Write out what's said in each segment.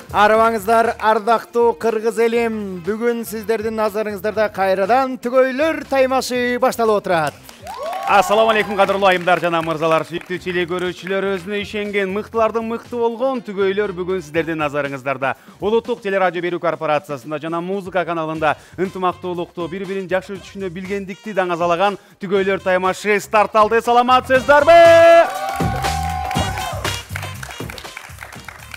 Арыбаңыздар, ардактуу кыргыз элим. Бүгүн сиздердин назарыңыздарда кайрадан түгөйлөр таймашы башталып отурат. Ассаламу алейкум, кадырлуу айымдар жана мырзалар, сүйүктүү теле көрүүчүлөр, өзүнө ишенген мыктылардын мыкты болгон түгөйлөр бүгүн сиздердин назарыңыздарда. Улуттук телерадио берүү корпорациясында жана музыка каналында ынтымактуулукту, бири-бирин жакшы түшүнө билгендикти даңазалаган түгөйлөр таймашы старт алды. Саламатсыздарбы?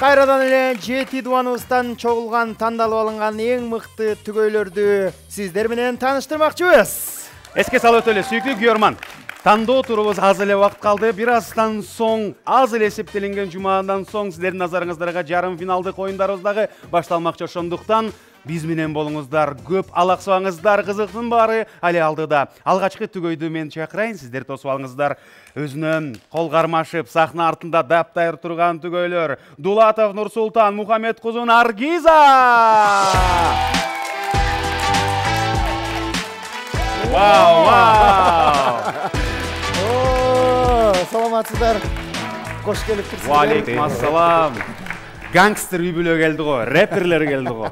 Кайрадан эле 7 дубаныбыздан чогулган тандалып алынган эң мыкты түгөйлөрдү сиздер менен тааныштырмакчыбыз. Эске салып өтөлү, сүйүктүү күйөрман. Тандоо турубуз аз эле убакыт калды. Бир аздан соң, аз эле эсептелинген жумадан соң сиздердин назарыңыздарга жарым финалдык оюндарыбыз дагы башталмакчы. Ошондуктан биз менен болуңуздар, көп алаксыбаңыздар, кызыктын баары али алдыда. Алгачкы түгөйдү мен чакырайын, сиздер тосуп алыңыздар. Өзүнөн кол кармашып, сахна артында даптайыр турган түгөйлөр. Дулатов Нурсултан, Мухаммед кызы Наргиза! Вау! Саламатсыздар. Кош келиптирсиздер. Валейкум ассалам. Гангстер үй-бүлө келди го, рэперлер келди го.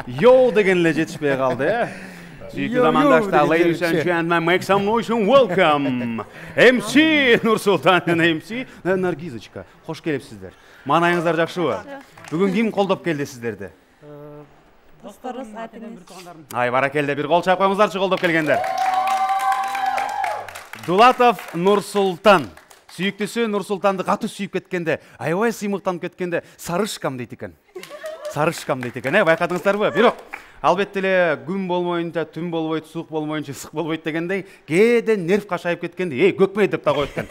Йоу деген эле жетишпей калды, Сүйүктүү замандаштар, ladies and gentlemen, make some noise and welcome. MC Нурсултан жана MC Наргизочка. Кош келипсиздер. Маанайыңыздар жакшыбы? Бүгүн ким колдоп келди сиздерди? Досторубуз, атыңыз. Ай, баракелде, бир кол чаап коюңуздарчы колдоп келгендер. Дулатов Нурсултан. Сүйүктүүсү Нурсултанды катуу сүйүп кеткенде, аябай сыймыктанып кеткенде, сарышкам дейт экен. Сарышкам дейт экен, байкадыңыздарбы? Бирок албетте эле күн болмоюнча түн болбойт, суук болмоюнча ысык болбойт дегендей, кээде нерв кашайып кеткенде, көкмей деп да коет экен.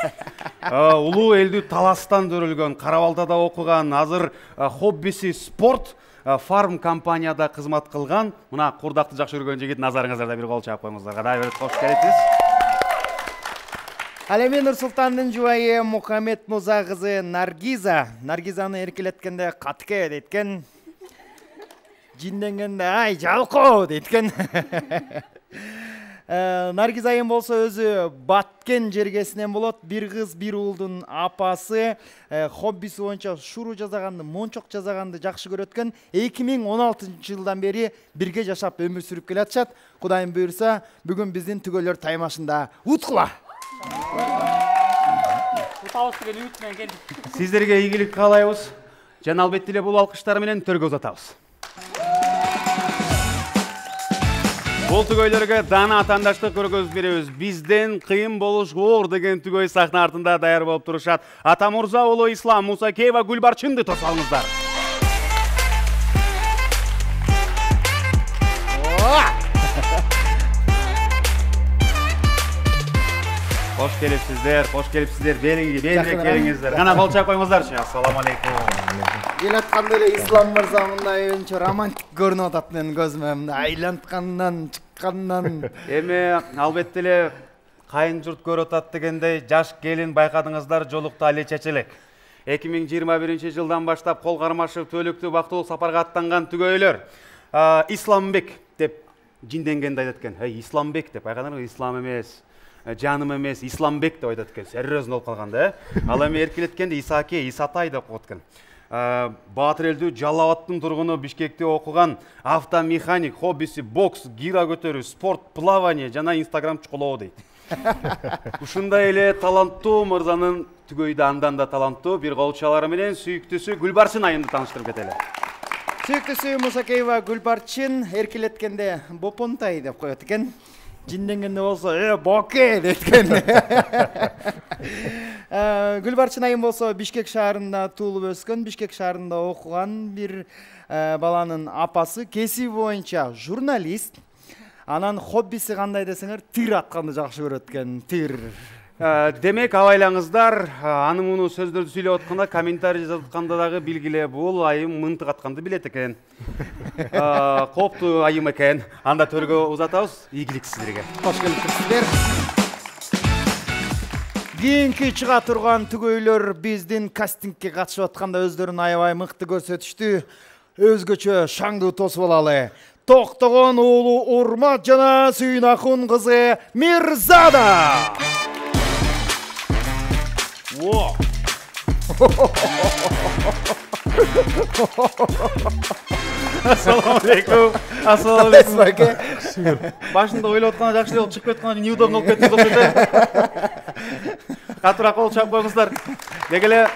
Улуу элдүү таластан төрөлгөн, Карабалтада окуган, азыр хоббиси спорт, фарм компанияда кызмат кылган, мына курдакты жакшы көргөн жигит назарыңыздарда бир кол чаап коюңуздар. Кадай бир кош келипсиз. Ал эми Нурсултандын жубайы Мухаммед Муза кызы Наргиза. Наргизаны эркелеткенде катке дейткен. Жинденгенде ай жалко дейткен. Наргиза айым болсо өзү Баткен жергесинен болот. Бир кыз, бир уулдун апасы. Хоббиси боюнча шуру жасаганды, мончок жасаганды жакшы көрөткөн. 2016-жылдан бери бирге жашап өмүр сүрүп келатышат. Кудайым буйрса, бүгүн биздин түгөйлөр таймашында уткула. Сиздерге ийгилик каалайбыз. Жана албетте эле бул алкыштар менен төргө узатабыз. Бул түгөйлөргө дана атандаштык көргөзүп беребиз. Бизден кыйын болуш оор деген түгөй сахна артында даяр болуп турушат. Атамурза уулу Ислам Мусакеева Гүлбарчынды тосуп алыңыздар. Кош келипсиздер, белиңге келиңиздер. Кана кол чаап коюңуздарчы. Ассаламу алейкум. Эл айтканда эле Ислам мырза мындай өнчө романтик көрүнүп атат менин көзүмө. Мындай айланткандан, чыккандан. Эми албетте эле кайын журт көрүп атат дегендей, жаш келин байкадыңыздар жолукта али чечелек. 2021-жылдан баштап кол кармашып төлүктүү бактылуу сапарга аттанган түгөйлөр. Исламбек деп жинденгенде айтат экен. Исламбек деп байкадыңызбы? Ислам эмес. Жаным эмес, Исламбек деп айтат экен. Серьезно болуп калганда, Ал эми эркелеткенде Исаке, Исатай деп коет экен. Баатыр элдүү Жалал Абадтын тургуну, Бишкекте окуган, автомеханик, хоббиси бокс, гира көтөрүү, спорт, плавание жана Инстаграм чукулоо дейт. Ушундай эле таланттуу мырзанын түгөйдө андан да таланттуу бир кол чалары менен сүйүктүүсү Гүлбарчын айымды тааныштырып кетели. Сүйүктүүсү Мусакеева Гүлбарчын эркелеткенде Бопонтай деп коет экен. Жинденгенде болсо, боке дейткен. Гүлбарчын айым болсо Бишкек шаарында туулуп өскөн, Бишкек шаарында окуган бир баланын апасы, кесиби боюнча журналист. Анан хоббиси кандай десеңер, тир атканды жакшы көрөт экен, тир. Демек, абайлаңыздар, аны муну сөздөрдү сүйлөп атканда, комментарий жазып атканда дагы билгиле, бул айым мынтык атканды билет экен. Коптуу айым экен. Анда төргө узатабыз. Ийгилик сиздерге. Кош келипсиздер. Кийинки чыга турган түгөйлөр биздин кастингке катышып атканда өздөрүн аябай мыкты көрсөтүштү. Өзгөчө шаңдуу тосуп алалы. Токтогон уулу Урмат жана Сүйнакун кызы Мирзада. Ассалаумалейкум. Ассалаумалейкум. байке. Башында ойлоп атканда жакшы эле чыгып кетканда неудобно болуп кетти окшойт. Катуураак кол чап коюңуздар. Деги эле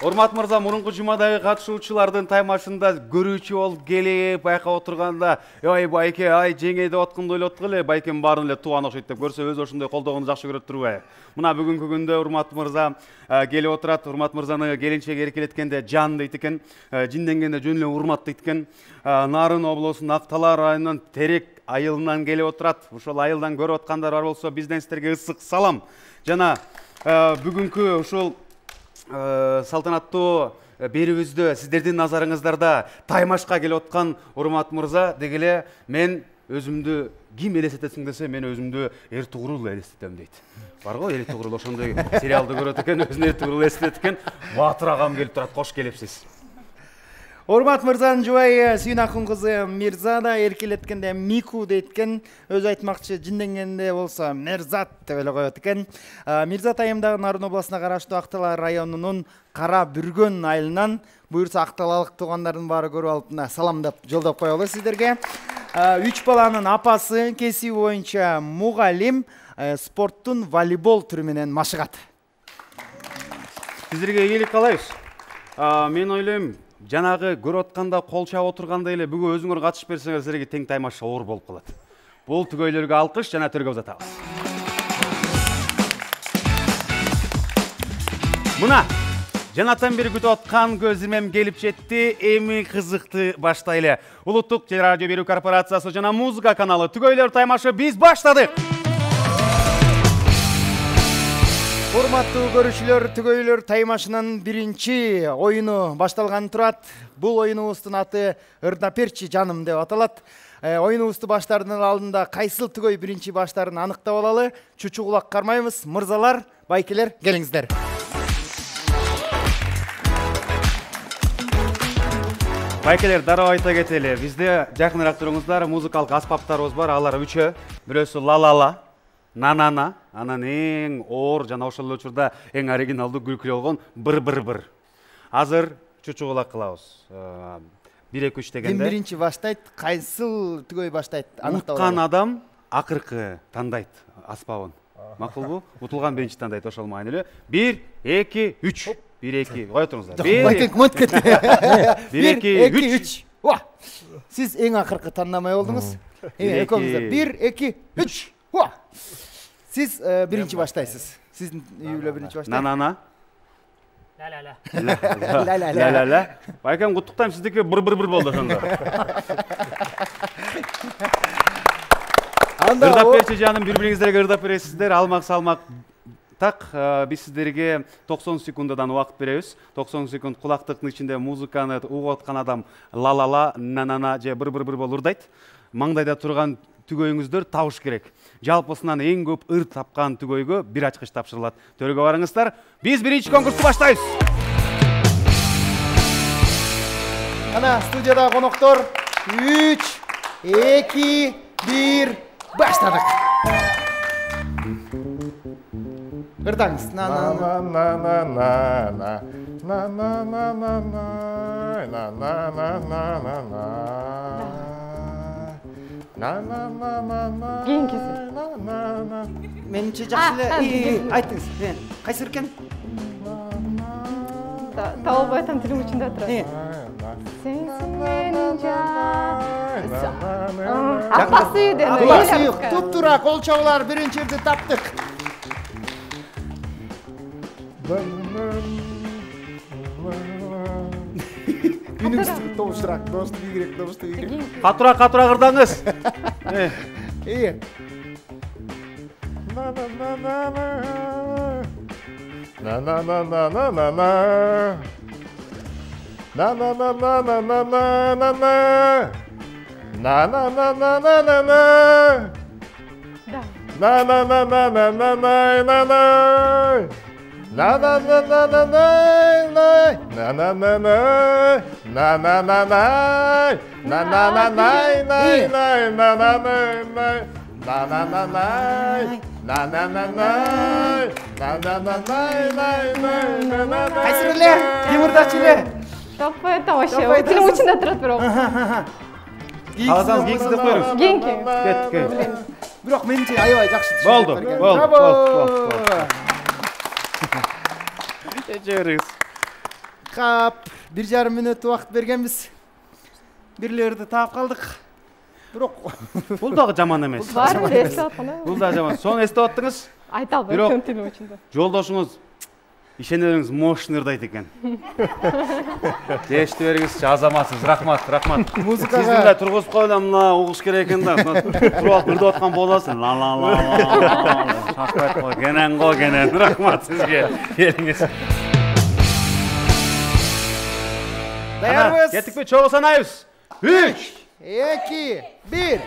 Урмат мырза, мурунку жумадагы катышуучулардын таймашында көрүүчү болуп келип, байкап отурганда, "Ой, байке, ай, жеңей деп атканды ойлоттук эле, байкем баарын эле тууган окшойт" деп көрсө, өзү ошондой колдогонду жакшы көрөт турбайбы? Мына бүгүнкү күндө Урмат мырза келип отурат. Урмат мырзаны келинчеги эркелеткенде жан дейт экен, жинденгенде жөн эле урмат дейт экен. Нарын облусунун Ак-Талаа районунун Терек айылынан келип отурат. Ушул айылдан көрүп аткандар бар болсо, бизден сиздерге ысык салам. Жана бүгүнкү ушул салтанаттуу берүүбүздө сиздердин назарыңыздарда таймашка келип аткан Урмат мырза деги эле мен өзүмдү ким элестетесиң десе, мен өзүмдү Эртугрул элестетем дейт. Бар го Эртугрул ошондой сериалды көрөт экен, өзүн Эртугрул элестетет экен. Батыр агам келип турат, кош келипсиз. Урмат мырзанын жубайы Сүйүн Акын кызы Мирза да эркелеткенде Мику дейт экен. Өзү айтмакчы, жинденгенде болсо Мерзат деп эле коет экен. Мирза айымдагы Нарын областына караштуу Ак-Талаа районунун Кара Бүргөн айылынан буюрса Ак-Талаалык туугандардын баары көрүп алып, мына саламдап жолдоп коелу сиздерге. 3 баланын апасы, кесиби боюнча мугалим, спорттун волейбол түрү менен машыгат. Сиздерге ийгилик каалайбыз. Мен ойлойм, жанагы көрүп атканда кол чаап отургандай эле бүгүн өзүңөр катышып берсеңер силерге тең таймаш оор болуп калат. Бул түгөйлөргө алкыш жана төргө узатабыз. Мына жанатан бери күтүп аткан көзүмем келип жетти. Эми кызыкты баштайлы. Улуттук телерадио берүү корпорациясы жана музыка каналы Түгөйлөр таймашы биз баштадык. Урматтуу көрүүчүлөр, Түгөйлөр таймашынын биринчи оюну башталган турат. Бул оюнубуздун аты Ырдаперчи жаным деп аталат. Оюнубузду баштаардын алдында кайсыл түгөй биринчи баштарын аныктап алалы. Чучу кулак кармайбыз. Мырзалар, байкелер, келиңиздер. Байкелер, дароо айта кетели. Бизде жакыныраак туруңуздар, музыкалык аспаптарыбыз бар. Алар 3. Бирөөсү ла-ла-ла, на-на-на, анан эң оор жана ошол учурда эң оригиналдуу күлкүлүү болгон бір-бір-бір. Азыр чучу кулак кылабыз. 1-2-3 дегенде. Ким биринчи баштайт, кайсыл түгөй баштайт аныктап Уткан адам акыркы тандайт аспабын. Макулбу? Утулган биринчи тандайт, ошол маани эле. 1-2-3. 1-2. Кое туруңуздар. Байке кмөт кетти. 1-2-3. Сиз эң акыркы тандамай болдуңуз. Экөөңүздөр 1-2-3. Сиз биринчи баштайсыз. Сиздин үйүлө биринчи баштайт. На-на-на. Ла-ла-ла. Ла-ла-ла. Байкем куттуктайм, сиздики бір-бір-бір болду ошондо. Ырдаперчи жаным, бири-бириңиздерге ырдап бересиздер. Алмак-салмак так, биз сиздерге 90 секундадан убакыт беребиз. 90 секунд кулактыктын ичинде музыканы угуп аткан адам ла-ла-ла, на-на-на же бір-бір-бір болуп ырдайт. Маңдайда турган түгөйүңүздөр табыш керек. Жалпысынан эң көп ыр тапкан түгөйгө бир ачкыч тапшырылат. Төргө барыңыздар. Биз биринчи конкурсту баштайбыз. Ана студияда коноктор 3, 2, 1 баштадык. Ырдаңыз. На-на-на-на-на. Кийинкиси. Менимче жакшы эле. Айтыңыз. Кайсы экен? Таба албай атам, тилим учунда турат. Сенсиң менин жан. Апасы үйдөн. Туп-тура кол чабуулар биринчиди таптык. Үнүңүздү добуштураак, добушту ийгирээк, добушту ийгирээк. Катуураак ырдаңыз. Кайсы эле? Ким ырдачу эле? Жалпы это вообще Жалпы айтасыз. фильм içinde тұрады бирок. Қаласаңыз кеңсіз деп қойыңыз. Кеңки. Кеттік. Бирок менимче аябай жакшы Болды, түшүнүп берген. болды, Браво! болды. Кечеріңіз. Кап, 1,5 мүнөт убакыт бергенбиз. Бирлерди таап калдык. Бирок Бұл дағы жаман емес. Бар бир эсте аткан. Бұл да жаман. Соны эстеп аттыңыз. Айта албайм Бирок- фильм içinde. Жолдошыңыз ишенеріңіз мощный ырдайт экен. Ешті беріңізші, азаматсыз. Рахмат. Музыкаға- Сіздің да тұрғызып қойда мына угуш керек екен да. Тұрып ырдап атқан боласың. Ла. Шашпайт қой. Кенен. Рахмат сізге. Келіңіз. даярбыз. Кеттік пе, чоғы санайбыз. 3, 2, 1.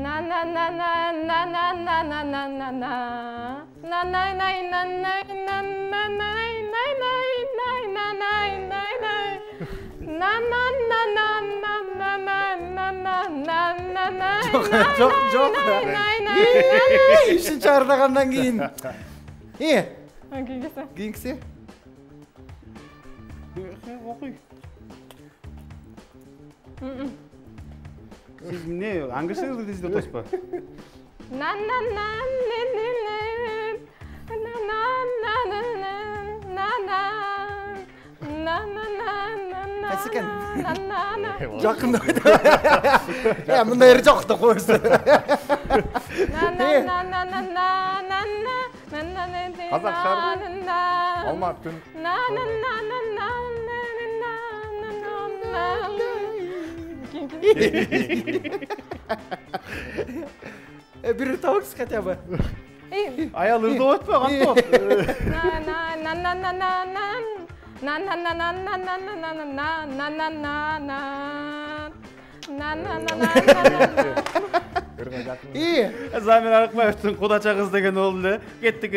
На на на на на на на на на на на на на на на на на на Жок. Ишин чыгардагандан кийин. Кийинкиси. Siz ne? Hangisiniz dizide tospa? Кайсыкен? Жакында. Мындай ери жок да койсу. Қазақ шарбы, Алмат түн. Бир табыңыз хотя бы. Аял ырдап атпа, кантоп. Замир Арыкбаевтың Кудача кыз деген ол эле. Кеттик.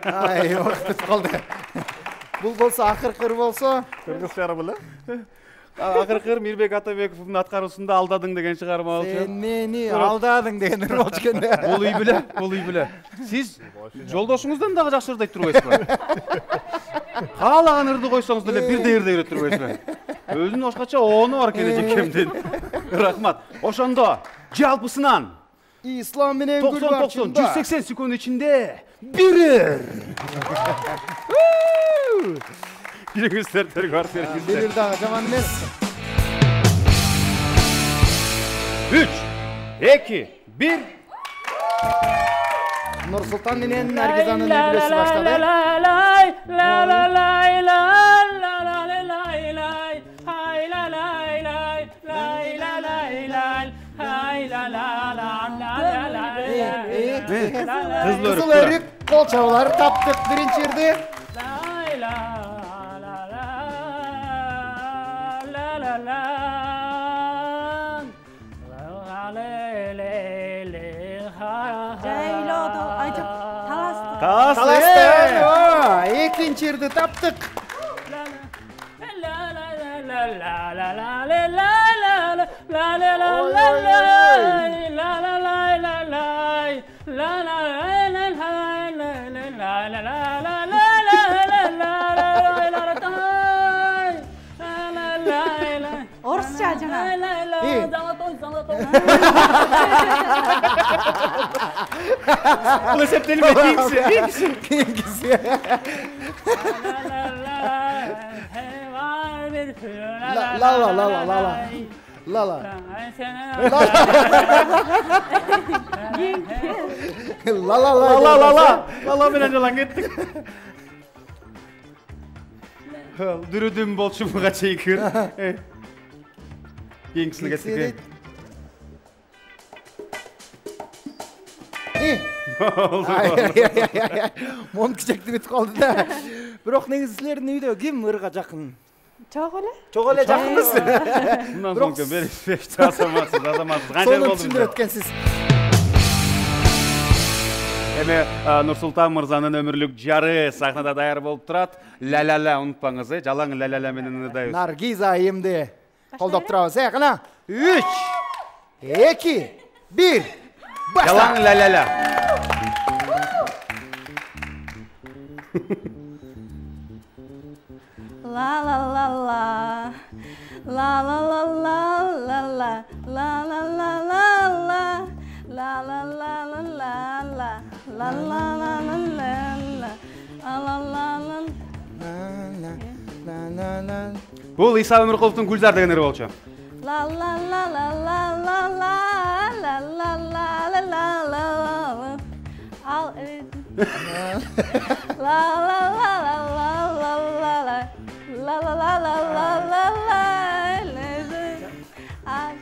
Ай, убакыт калды. Бул болсо акыркыр болсо, Кыргыз шарабы. Акыркыр Мирбек Атабековдун аткаруусунда алдадың деген чыгарма болчу. сен мени алдадың деген ыр болчу экен да. Бул үй биле. Сиз жолдошуңуздан дагы жакшы ырдайт турбайсызбы? Каалаган ырды койсоңуз деле бирдей ырдай берет турбайсызбы? Өзүнүн башкача оону бар келечекемдин. Рахмат. Ошондо жалпысынан İslam менен 90 180 секунд içinde birir. Birіңіздер төргөр беріңіздер. Bilir daha жаман эмес. 3, 2, 1. Нурсултан менен Наргизанын үйлөсү баштады. Кызыл өрүк кол чабуулар таптык биринчи жерде. Таласты. Экинчи жерде таптык. Орысча жана. Бұл есептелме Кийинкиси. Лала. Лала менен жалаң кеттік. Дүрүдүм болчумуга чейкир. Кийинкисине кеттик. Мон кичектип өтүп калды да. Бирок негизи силердин үйдө ким ырга жакын? Чок эле. Чок эле жакынбыз. Мындан соң беришпеш азаматсыз. Канча Сону болду? түшүндүрүп өткенсиз. Эми Нурсултан мырзанын өмүрлүк жары сахнада даяр болуп турат. Ла-ла-ла унутпаңыз, жалаң ла-ла-ла менен ырдайбыз. Наргиза айымды колдоп турабыз. Кана 3, 2, 1. Başla. Yalan la la la. La la la la. La la la la la la. La la la la la. La la la la la la. La la la la la la. La la la. Бул Иса Өмүркуловдун Гүлзар деген ыры болчу. La la la la la la la la la la la la la. Al la la la la la la la la. La la la la la la la.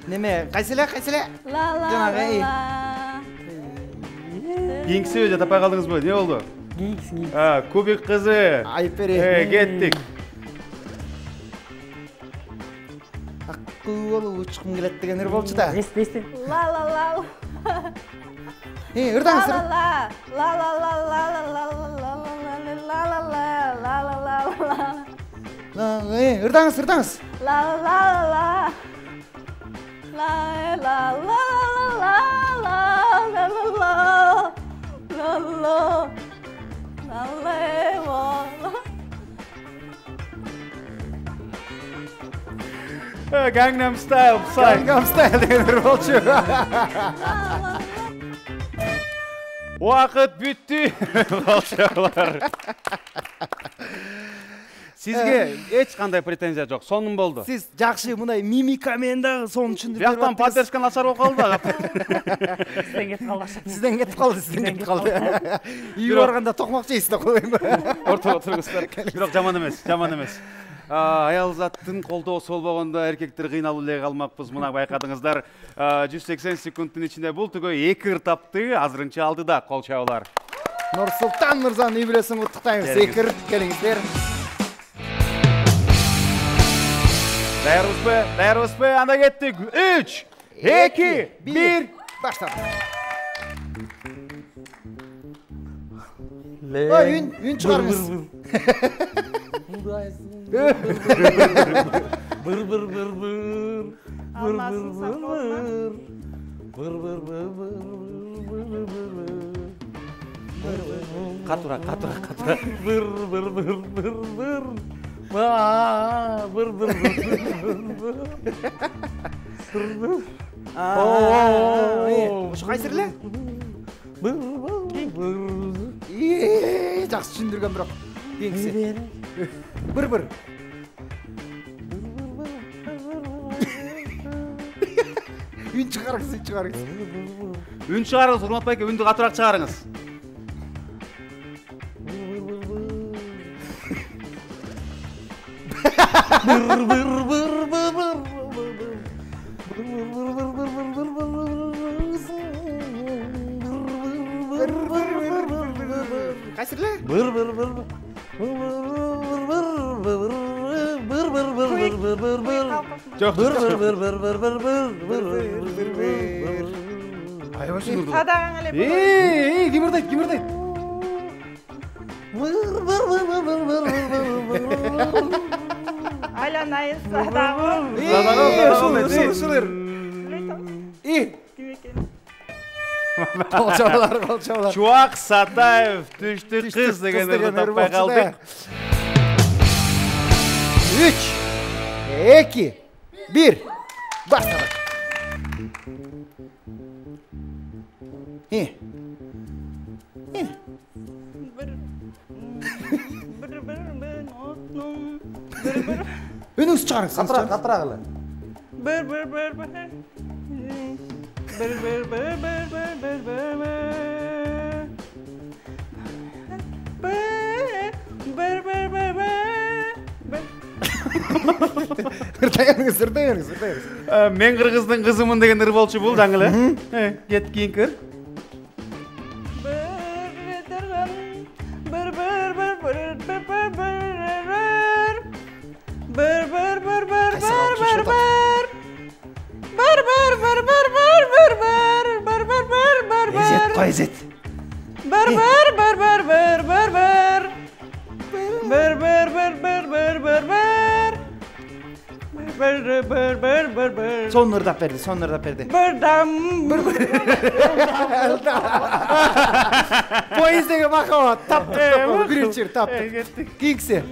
Неме, кайсыле? La la Жанагы, la. Кийинкиси жатапай калдыңызбы? Не болду? Кубик кызы. Айып берейин. Кеттик. Аккуу болуп учкум келет деген ыр болчу да. La la la. Ырдаңыз. La la la la la la la la la la la la la la. Ырдаңыз. La la la la. La la la la la la la la la la. Gangnam Style, Gangnam Style деген ыр болчу. Вакыт бүттү. Болчулар. Сизге эч кандай претензия жок. Сонун болду. Сиз жакшы мындай мимика менен дагы сонун түшүндүрүп Бияктан поддержка начар болуп калды. Сизден кетип калды. Үйгө барганда токмок жейсиз да коюйм. Ортого тургуздар. Бирок жаман эмес. Аял заттын колдоосу болбогондо эркектер кыйналып эле калмакпыз. Мына байкадыңыздар, 180 секундтун ичинде бул түгөй 2 ыр тапты, азырынча алдыда. Кол чабуулар. Нурсултан мырзанын үй бүлөсүн куттуктайбыз. 2 ыр келиңиздер. Даярбызбы? Анда кеттик. 3, 2, 1. Баштадык. Ой, үн чыгарыңыз. Катура. Ушу кайсы эле? Жакшы түшүндүргөн бирок. Кийинкиси. Бир. Үн чыгарыңыз. Үн чыгарыңыз, Урмат байке, үндү катуураак чыгарыңыз. Кайсы эле? Жок. Аябай Садаган эле. Ким ырдайт? Айланайын садаган. Ушулар. Кол Чуак Сатаев түштү кыз деген ырды таппай калдык. 3, 2, 1. Баштадык. Үнүңүз чыгарыңыз. Катыраак эле. Ырдайберіңіз. Мен кыргыздын кызымын деген ыр болчу бул жаңы эле. Кет кийинки ыр. Эзет. Son ырдап берди, son ырдап берди. Поездеги махабат таптык. Биринчи таптык. Кийинкиси.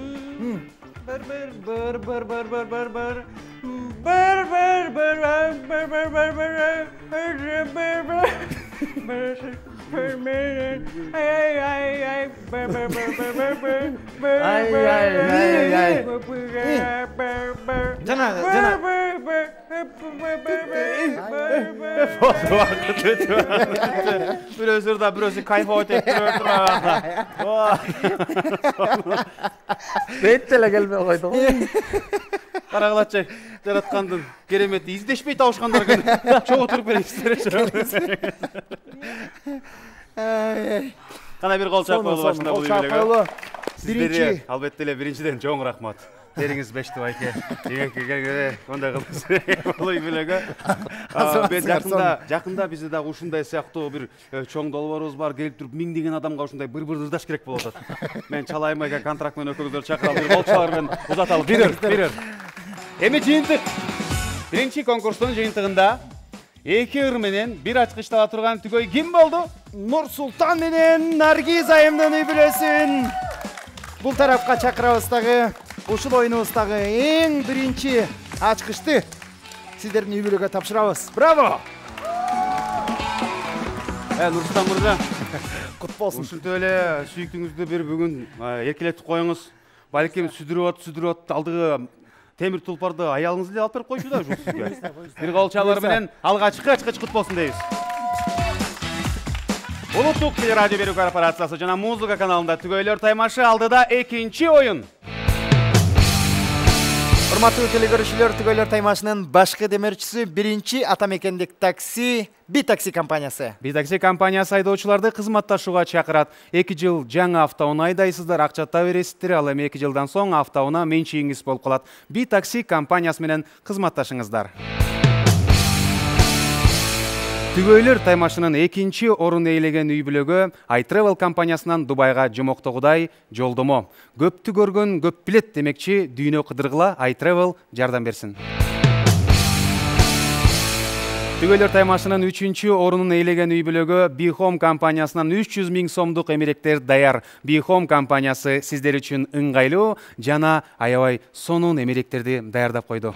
Жана Бирөөсү да бирөөсү кайфовать этип турат. Беттеле келбей койду го. Карагылачы жараткандын керемети издешпей табышкандар экен. Чогуу туруп бересиздер. Кана бир кол чапкылы башында бул үйлөгө. Биринчи. Албетте эле биринчиден чоң рахмат. Териңиз бешти байке. Эңекке ондай кылдыңыз. Бул үйлөгө. Жакында бизде дагы ушундай сыяктуу бир чоң долбоорубуз бар. Келип туруп миңдеген адамга ушундай бір ырдаш керек болуп атат. Мен чалайым эке контракт менен өкмөттөрдү чакырып, бир колчалар менен узаталы. Бир. Эми жыйынтык. Биринчи конкурстун жыйынтыгында 2 ыр менен 1 ачкычтала турган түгөй ким болду? Нурсултан менен Наргиз айымдын үй бүлөсүн бул тарапка чакырабыз дагы. Ушул оюнубуздагы эң биринчи ачкычты сиздердин үй бүлөгө тапшырабыз. Браво! Нурсултан мырза, кут болсун. ушинтип эле сүйүктүүңүздү бир бүгүн эркелетип коюңуз. Балким сүдүрүп алдыгы темир тулпарды аялыңыз эле алып берип койчу да ушул сизге. Бир кол чалар менен алгачкы ачкыч кут болсун дейбиз. Улуттук телерадио берүү корпорациясы жана музыка каналында түгөйлөр таймашы алдыда экинчи оюн. Урматтуу телекөрүүчүлөр, түгөйлөр таймашынын башкы демерчиси биринчи атамекендик такси Битакси компаниясы. Битакси компаниясы айдоочуларды кызматташууга чакырат. 2 жыл жаңы автоунаа айдайсыздар, акчата бересиздер, ал эми 2 жылдан соң автоунаа менчигиңиз болуп калат. Битакси компаниясы менен кызматташыңыздар. Түгөйлөр таймашынын 2-чи орун ээлеген үй бүлөгө iTravel компаниясынан Дубайга жомоктогудай жолдомо. Көптү көргөн көп билет демекчи, дүйнө кыдыргыла iTravel жардам берсин. Түгөйлөр таймашынын 3-чи орунун ээлеген үй бүлөгө Bihome компаниясынан 300 000 сомдук эмеректер даяр. Bihome компаниясы сиздер үчүн ыңгайлуу жана аябай сонун эмеректерди даярдап койду.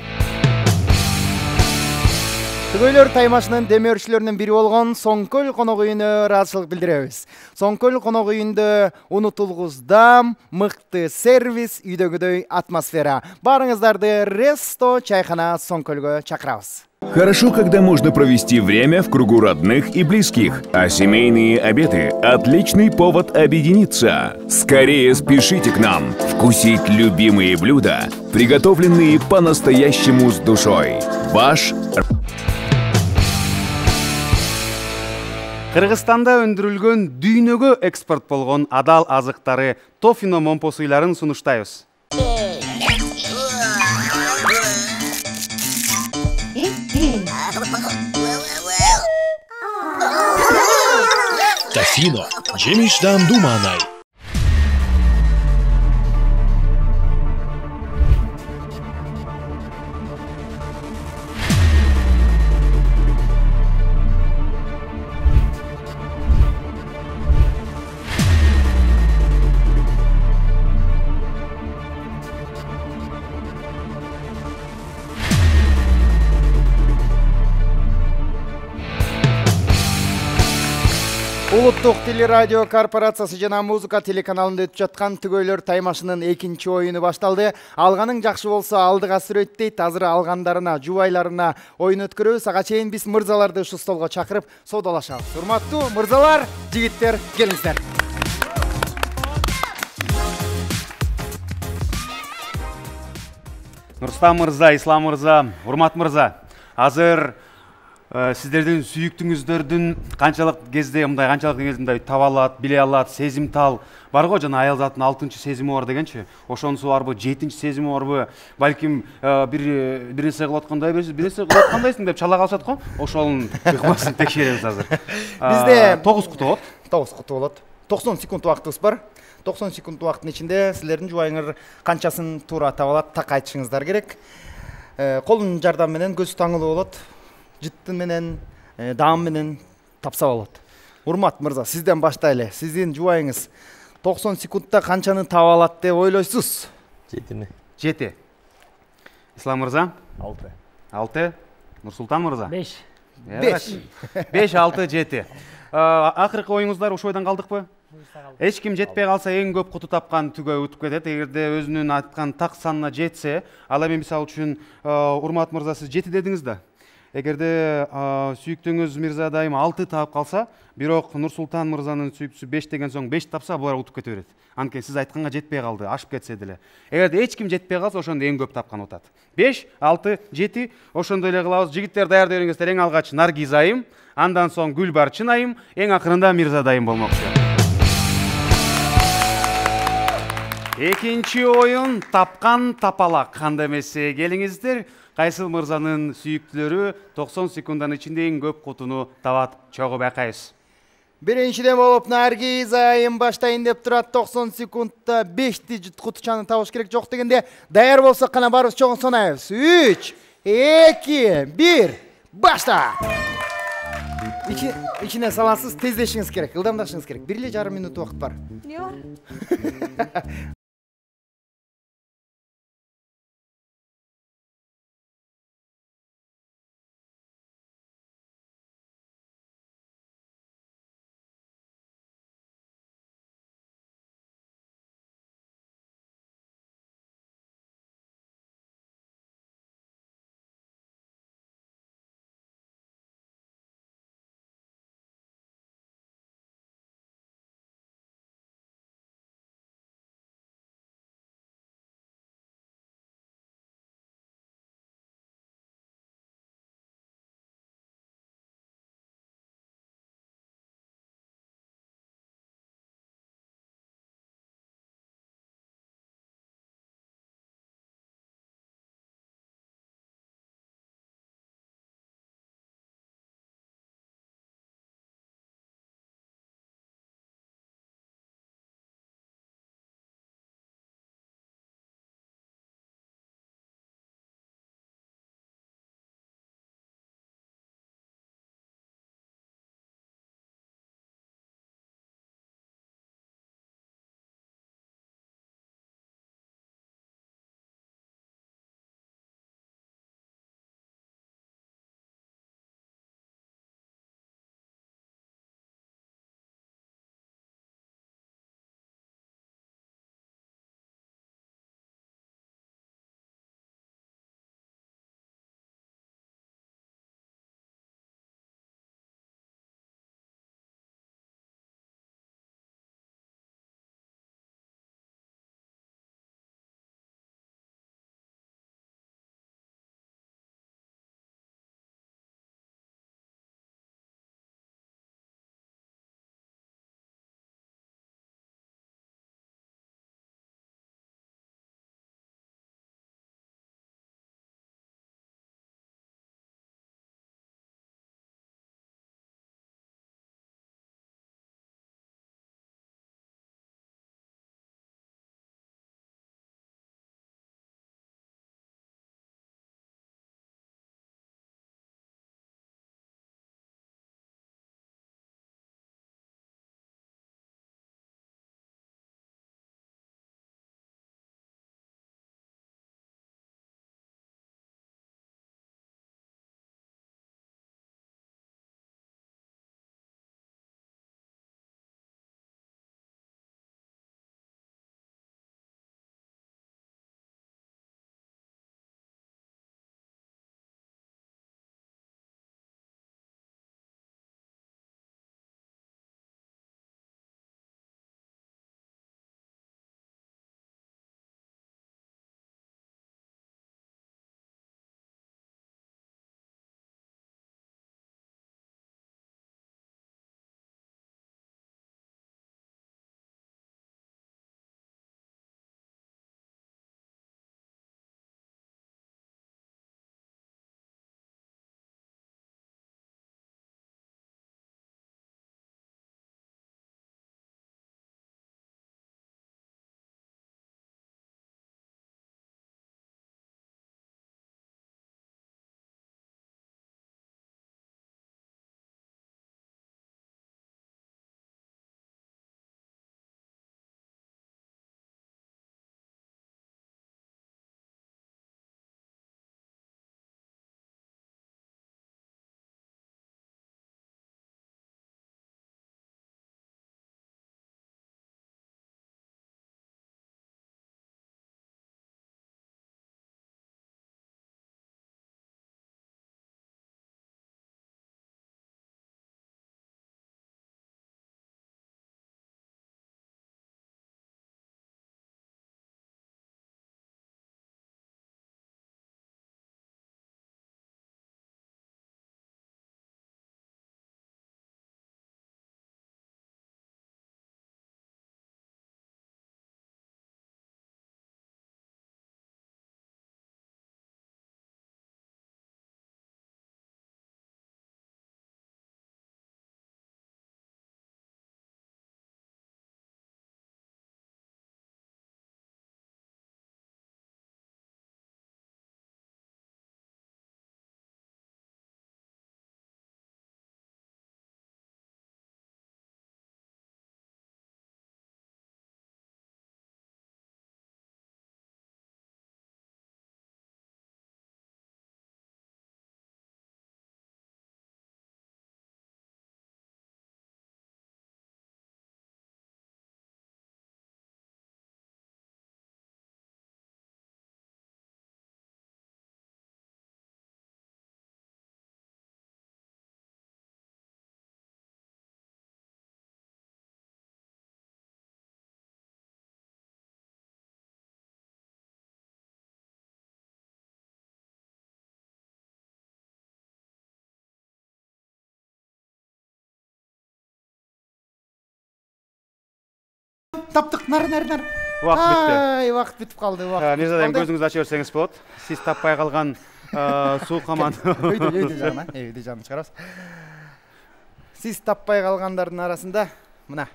Түгөйлөр таймашынын демөөрчүлөрүнүн бири болгон Соңкөл конок үйүнө ыраазычылык билдиребиз. Соңкөл конок үйүндө унутулгуздам, мыкты сервис, үйдөгүдөй атмосфера. Барыңыздарды Ресто чайхана Соңкөлгө чакырабыз. Хорошо, когда можно провести время в кругу родных и близких, а семейные обеды – отличный повод объединиться. Скорее спешите к нам вкусить любимые блюда, приготовленные по-настоящему с душой. Ваш... Кыргызстанда өндүрүлгөн дүйнөгө экспорт болгон адал азыктары Тофино момпо суйларын сунуштайбыз. Тофино, жемишдан думанай. Улуттук телерадио корпорациясы жана музыка телеканалында өтүп жаткан түгөйлөр таймашынын 2-чи оюну башталды. Алганың жакшы болсо алдыга сүрөт дейт. Азыр алгандарына, жубайларына оюн өткөрөбүз. Ага чейин биз мырзаларды ушу столго чакырып соодалашабыз. Урматтуу мырзалар, жигиттер, келиңиздер. Нурстам мырза, Ислам мырза, Урмат мырза. Азыр сиздердин сүйүктүүңүздөрдүн канчалык кезде мындай таба алат, биле алат, сезимтал бар го, жана аял заттын 6-чы сезими бар дегенчи. Ошонусу барбы, 7-чи сезими барбы? Балким бир нерсе кылып аткандай берсиз, бир нерсе кылып аткандайсың деп чала калышат го. Ошонун ыкмасын текшеребиз азыр. Бизде 9 куту болот. 9 куту болот. 90 секунд убактыбыз бар. 90 секунд убакыттын ичинде силердин жубайыңар канчасын туура таба алат, так айтышыңыздар керек. колунун жардамы менен көзү таңылуу болот. Жыттын менен, даам менен тапса болот. Урмат мырза, сизден баштайлы. Сиздин жубайыңыз 90 секундта канчаны таба алат деп ойлойсуз? 7. Ислам мырза? 6. 6. Нурсултан мырза? 5. 5, 6, 7. Акыркы оюңуздар ошол бойдон калдыкпы? Эч ким жетпей калса эң көп куту тапкан түгө өтүп кетет. Эгерде өзүнүн айткан так санына жетсе, ал эми мисалы үчүн Урмат мырза сиз 7 дедиңиз да. Эгерде сүйүктүүңүз Мирза дайым 6 таап калса, бирок Нурсултан мырзанын сүйүктүүсү 5 деген соң 5 тапса, булар утуп кете берет. Анткени сиз айтканга жетпей калды, ашып кетсе деле. Эгерде эч ким жетпей калса, ошондо эң көп тапкан утат. 5, 6, 7. Ошондой эле кылабыз. Жигиттер даярдап бериңиздер. Эң алгач Наргиз айым, андан соң Гүлбарчын айым, эң акырында Мирза дайым болмокчу. Экинчи оюн тапкан тапалак. Кандай эмесе келиңиздер. Кайсыл мырзанын сүйүктүүлөрү 90 секунддун ичинде эң көп кутуну табат? Чогуу байкайбыз. Биринчиден болуп Наргиз айым баштайын деп турат. 90 секундта 5ти кутучаны табыш керек. Жок дегенде даяр болсок гана барыбыз чогуу санайбыз. 3, 2, 1, башта! Ичине саласыз, тездешиңиз керек, ылдамдашыңыз керек. 1,5 минут убакыт бар. таптык. Нар. Убакыт бүтүп. Ай, убакыт бүтүп калды. Мирзадайым, көзүңүздү ача берсеңиз болот. Сиз таппай калган суу каманы. Өйдө жагынан, өйдө жагынан чыгарабыз. Сиз таппай калгандардын арасында мына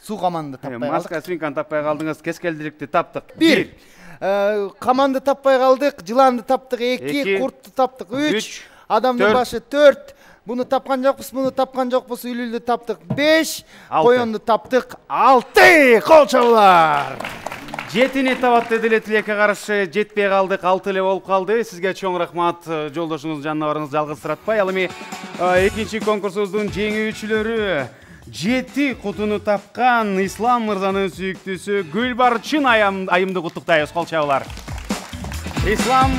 суу каманды таппай калдык. Маска свинканы таппай калдыңыз, кескелдирикти таптык. 1. Каманды таппай калдык, жыланды таптык 2, куртту таптык 3, адамдын башы 4. Буну тапкан жокпуз, үлүлдү таптык 5, коёнду таптык 6. Кол чабуулар. 7-ни табат деле тилекке каршы жетпей калдык, 6 эле болуп калды. Сизге чоң рахмат, жолдошуңуз жанына барыңыз, жалгызсыратпай. Ал эми экинчи конкурсубуздун жеңүүчүлөрү 7 кутуну тапкан Ислам мырзанын сүйүктүүсү Гүлбарчын айымды куттуктайбыз. Кол чабуулар. Ислам,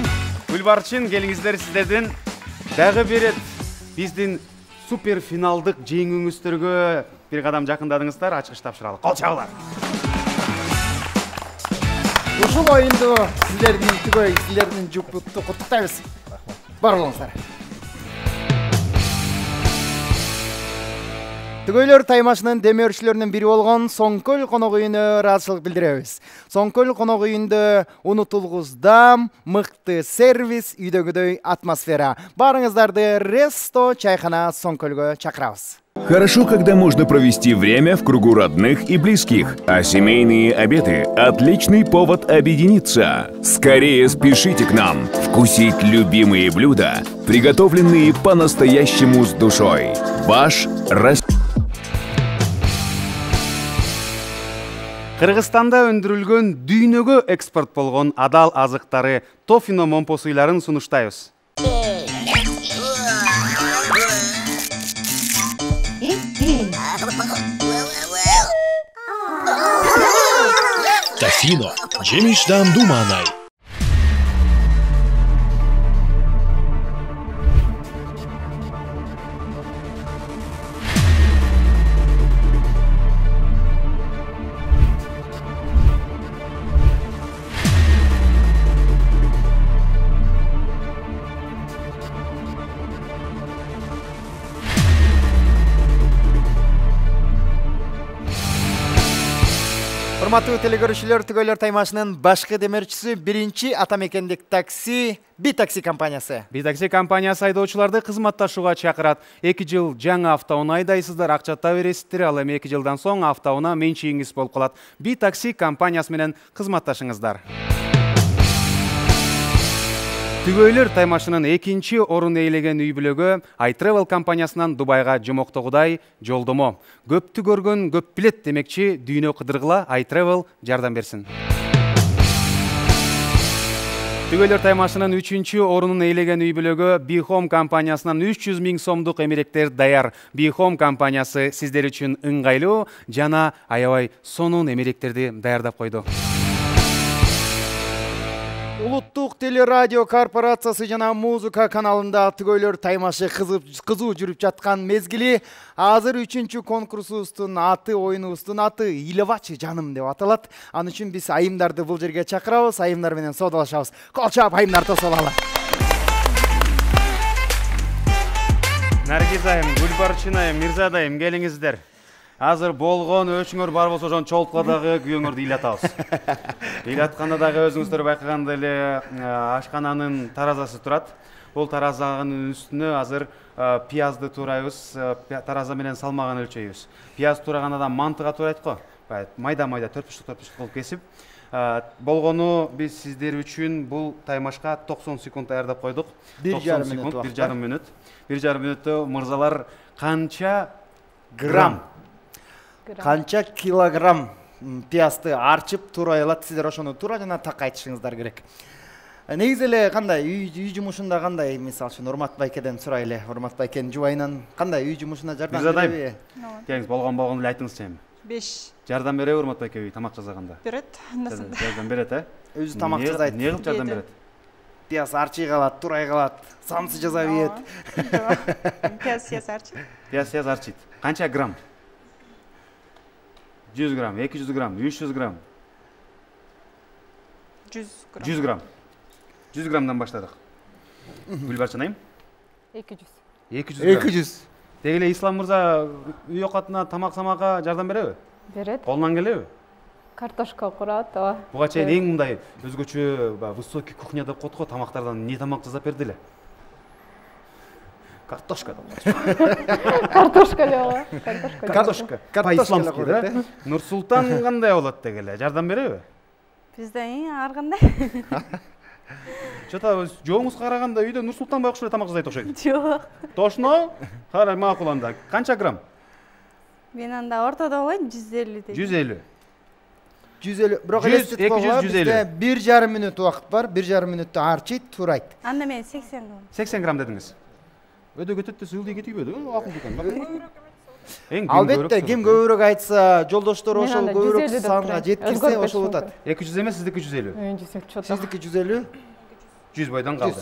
Гүлбарчын, келиңиздер, сиздердин дагы бир рет биздин супер финалдык жеңүүңүздөргө бир кадам жакындадыңыздар. Ачкыч тапшыралы. Кол чабуулар. Ушул оюнду сиздердин түгөй, сиздердин жупту куттуктайбыз. Бар болуңуздар. Түгөйлөр таймашынын демөөрчүлөрүнүн бири болгон Соңкөл конок үйүнө ыраазычылык билдиребиз. Соңкөл конок үйүндө унутулгуздам, мыкты сервис, үйдөгүдөй атмосфера. Барыңыздарды Ресто чайхана Соңкөлгө чакырабыз. Хорошо, когда можно провести время в кругу родных и близких, а семейные обеды – отличный повод объединиться. Скорее спешите к нам вкусить любимые блюда, приготовленные по-настоящему с душой. Ваш Кыргызстанда өндүрүлгөн дүйнөгө экспорт болгон адал азыктары Тофино момпо суйларын сунуштайбыз. Тофино. Жемишдан думанай. Урматтуу телекөрүүчүлөр, Түгөйлөр таймашынын башкы демөөрчүсү биринчи атамекендик такси Битакси компаниясы. Битакси компаниясы айдоочуларды кызматташууга чакырат. 2 жыл жаңы автоунаа айдайсыздар, акчата бересиздер, ал эми 2 жылдан соң автоунаа менчигиңиз болуп калат. Битакси компаниясы менен кызматташыңыздар. Түгөйлөр таймашынын 2-чи орун ээлеген үй бүлөгө iTravel компаниясынан Дубайга жомоктогудай жолдомо. Көптү көргөн көп билет демекчи, дүйнө кыдыргыла iTravel жардам берсин. Түгөйлөр таймашынын 3-чү орунун ээлеген үй бүлөгө Bihome компаниясынан 300 000 сомдук эмеректер даяр. Bihome компаниясы сиздер үчүн ыңгайлуу жана аябай сонун эмеректерди даярдап койду. Улуттук телерадио корпорациясы жана музыка каналында Түгөйлөр таймашы кызуу жүрүп жаткан мезгили. Азыр 3-чү конкурсубуздун аты, оюнубуздун аты Илевачы жаным деп аталат. Ал үчүн биз айымдарды бул жерге чакырабыз, айымдар менен соодалашабыз. Кол чаап айымдар тосолалы. Наргиз айым, Гүлбарчын айым, Мирзада айым, келиңиздер. Азыр болгон өчүңөр бар болсо жон чолткадагы күйөөңөрдү ыйлатабыз. Ыйлатканда дагы өзүңүздөр байкагандай эле ашкананын таразасы турат. Бул таразанын үстүнө азыр пиязды турайбыз, тараза менен салмагын өлчөйбүз. Пияз тураганда да мантыга турайт го. Майда-майда 4 кылып кесип, болгону биз сиздер үчүн бул таймашка 90 секунд даярдап койдук. 1,5 мүнөт. 1,5 мүнөттө мырзалар канча грамм, канча килограмм пиязды арчып турай алат, сиздер ошону туура жана так айтышыңыздар керек. Негизи эле кандай үй жумушунда кандай, мисалы үчүн Урмат байкеден сурайлы. Урмат байкенин жубайынан кандай үй жумушуна жардам береби? Келиңиз, болгон эле айтыңызчы эми. 5. Жардам береби Урмат байке үй тамак жасаганда? Берет. Жардам берет, Өзү тамак жасайт. Эмне кылып жардам берет? Пияз арчый калат, турай калат, самсы жасап ийет. Пияз арчыйт. Пияз арчыйт. Канча грамм? 100 грамм, 200 грамм, 300 грамм. 100 грамм. 100 граммдан баштадык. Гүлбарчын айым? 200. 200 грамм. 200. Деги эле Ислам мырза үй окатына тамак-самакка жардам береби? Берет. Колунан келеби? Картошка курат, ооба. Буга чейин эң мындай өзгөчө высокий кухня деп коет го, тамактардан эмне тамак жасап берди эле? Картошка деп. Картошка эле ооба. Картошка. По-исламски да? Нурсултан кандай болот дегеле? Жардам береби? Бизден ар кандай? Чата жооңуз караганда үйдө Нурсултан байкуш эле тамак жасайт окшойт. Жок. Точно? Кара макул анда. Канча грамм? Мен анда ортодо болойм, 150 дейт. 150. 150, бирок 100, элестетип 200, койгула, 150. бизде 1,5 мүнөт убакыт бар, 1,5 мүнөттө арчийт, туурайт. Анда мен 80 кылам. 80 грамм дедиңиз. Өдө кетет сылдый кетпейби? Акылдуу экен. Эң Албетте, ким көбүрөөк айтса, жолдоштор Мен ошол анда көбүрөөк 150 деп санга турайм. жеткирсе Өзгөртпөчү ошол мүмкүн. утат. 200 эмес, сиздики 150. Мен 100 Сиздики 150. 100 бойдон калды.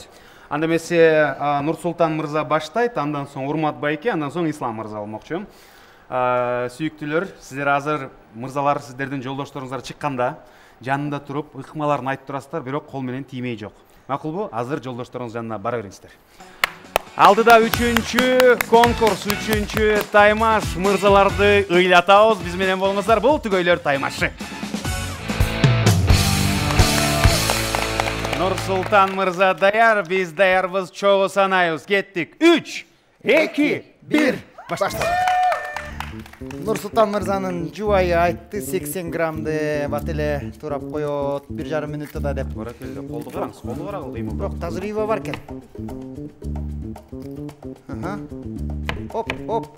Анда эмесе Нурсултан мырза баштайт, андан соң Урмат байке, андан соң Ислам мырза болмокчу. Сүйүктүүлөр, сиздер азыр мырзалар сиздердин жолдошторуңуздар чыкканда жанында туруп ыкмаларын айтып турасыздар, бирок кол менен тиймей жок. Макулбу? Азыр жолдошторуңуз жанына бара бериңиздер. Алдыда 3-чү конкурс, 3-чү таймаш. Мырзаларды ыйлатабыз, биз менен болуңуздар. Бул түгөйлөр таймашы. Нурсултан мырза даяр, биз даярбыз, чогуу санайбыз. Кеттик. 3, 2, 1. Баштадык. Нурсултан мырзанын жубайы айтты 80 граммды бат эле туурап коет 1,5 мүнөттө деп. Бара келе, колду караңыз, колду карагыл кыймылдап. Бирок тажрыйба бар экен. Оп.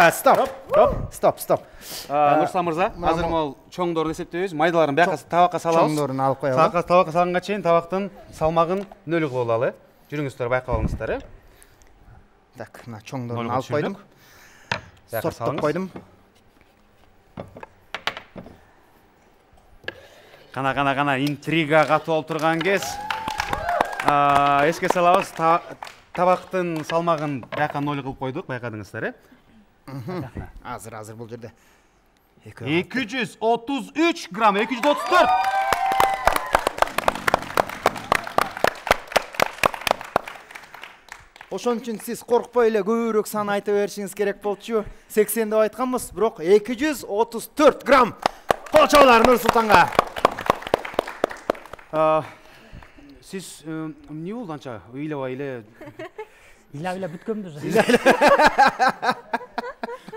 Стоп. Нурсултан мырза, азыр могул чоңдорду эсептейбиз. Майдаларын бияка табакка салабыз. Чоңдорун алып коелу. Табакка салганга чейин табактын салмагын нөл кылып алалы. Жүрүңүздөр, байкап алыңыздар. Так, мына чоңдорун алып койдум. Сорттоп койдум. Кана интрига катуу болуп турган кез. Эске салабыз, табактын салмагын бияка нөл кылып койдук, байкадыңыздар. Азыр бул жерде 233 грамм, 234. Ошон үчүн сиз коркпой эле көбүрөөк сан айта беришиңиз керек болчу. 80 деп айтканбыз, бирок 234 грамм. Кол чабуулар Нурсултанга. Сиз эмне болду анча ыйлабай эле? Ыйлап бүткөнбүз.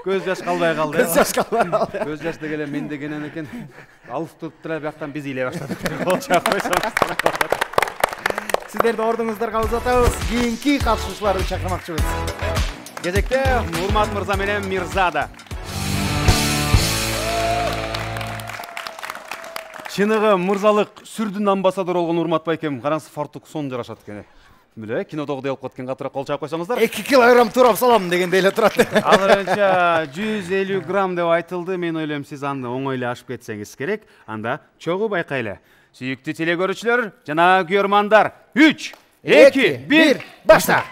Көз жаш калбай калды. Көз жаш дегеле мен дегенен экен. Алып туруп тура бияктан биз ыйлай баштадык. Болча койсоңуз. Сиздерди ордуңуздарга узатабыз. Кийинки катышуучуларды чакырмакчыбыз. Кезекте Урмат мырза менен Мирзада. Чыныгы мырзалык сүрдүн амбассадор болгон Урмат байкем, караңыз фартук сон жарашат экен. Биле, кинодогудой болуп кеткен катыраак кол чаап койсоңуздар. 2 килограмм турап салам дегенде эле турат. Азырынча 150 грамм деп айтылды. Мен ойлойм, сиз аны оңой эле ашып кетсеңиз керек. Анда чогуу байкайлы. Сүйүктүү телекөрүүчүлөр жана көрөрмандар, 3, 2, 1, башла.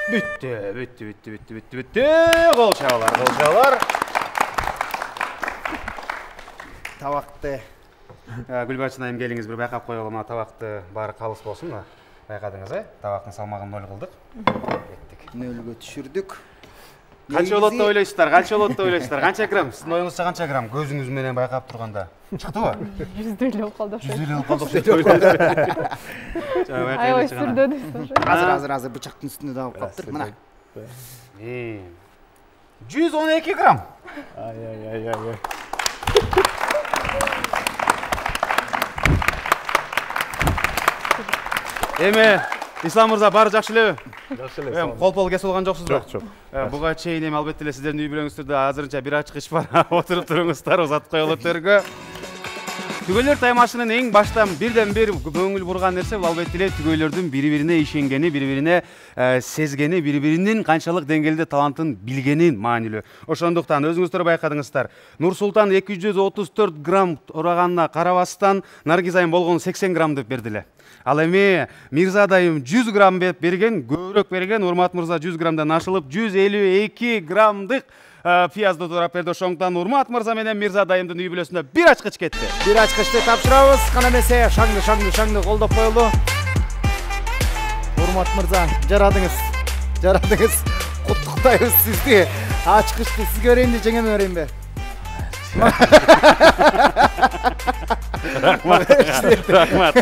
Бүттү. Кол чабалар. Табакты. Гүлбарчын айым келиңиз бир байкап коелу, мына табакты баары калыс болсун да. Байкадыңыз, табактын салмагын 0 кылдык. Кеттик. 0-гө түшүрдүк. Канча болот деп ойлойсуздар? Канча грамм? Сиздин оюңузча канча грамм? Көзүңүз менен байкап турганда. Чыктыбы? 100 эле болуп калды. 100 эле болуп калды. Аябай сүрдөдүз. Азыр бычактын үстүндө да алып каптыр. Мына. 112 грамм. Ай. Эми Ислам мырза баары жакшы элеби? Жакшы эле. Кол кесип алган жоксузбу? Жок. Буга чейин эми албетте эле сиздердин үй бүлөңүздөрдө азырынча бир ачкыч бар. Отуруп туруңуздар, узатып коелу төргө. Түгөйлөр таймашынын эң баштан бирден бир көңүл бурган нерсе бул албетте эле түгөйлөрдүн бири-бирине ишенгени, бири-бирине сезгени, бири-биринин канчалык деңгээлде талантын билгенин маанилүү. Ошондуктан өзүңүздөр байкадыңыздар. Нурсултан 234 грамм ураганына карабастан Наргиз айым болгону 80 грамм деп бердиле. Ал эми Мирза дайым 100 грамм берген, көбүрөөк берген. Урмат мырза 100 граммдан ашылып 152 граммдык пиязды турап берди. Ошондуктан Урмат мырза менен Мирза дайымдын үй бүлөсүндө бир ачкыч кетти. Бир ачкычты тапшырабыз. Кана эмесе шаңды колдоп коелу. Урмат мырза, жарадыңыз. Куттуктайбыз сизди. Ачкычты сизге берейинби, жеңеме берейинби? Рахмат.